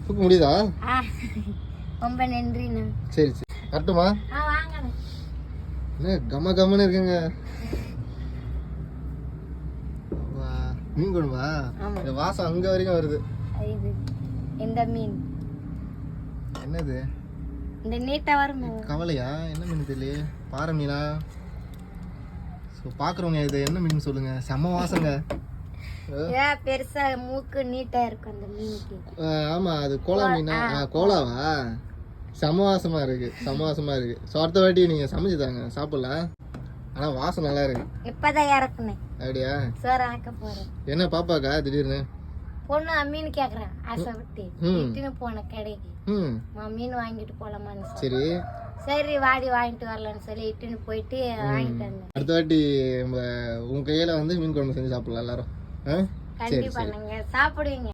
தூக்க முடியுதா? ரொம்ப நன்றிண்ணா. சரி சரி கட்டுமா? வாங்கண்ணா. என்ன கம கமன்னு இருக்குங்க. மீன் குழம்பா? இந்த வாசம் அங்க வரைக்கும் வருது. இந்த மீன் என்னது? இந்த நீட்டா வரும் கவலையா? என்ன மீன் தெரியல. பாறை மீனா? பாக்குறவங்க இது என்ன மீன் சொல்லுங்க. செம்ம வாசங்க. பெருசா மூக்கு நீட்டா இருக்கும் அந்த மீனுக்கு. ஆமா அது கோலா மீனா? கோலாவா? செம்ம வாசமா இருக்கு. செம்ம வாசமா இருக்கு. ஸோ அடுத்த வாட்டி நீங்க சமைச்சு தாங்க சாப்பிடலாம். ஆனா வாசம் நல்லா இருக்கு. இப்பதான் இறக்குனேன். அப்படியா? சோறு ஆக்க போறேன். என்ன பாப்பாக்கா திடீர்னு? பொண்ணு மீன் கேக்குறேன் ஆசைப்பட்டு. இட்டுன்னு போன கடைக்கு. மீன் வாங்கிட்டு போலாமான்னு. சரி சரி வாடி வாங்கிட்டு வரலான்னு சொல்லி இட்டுன்னு போயிட்டு வாங்கிட்டு வந்தேன். அடுத்த வாட்டி உங்க கையில வந்து மீன் குழம்பு செஞ்சு சாப்பிடலாம் எல்லாரும். கண்டிப்பா நீங்க சாப்பிடுவீங்க.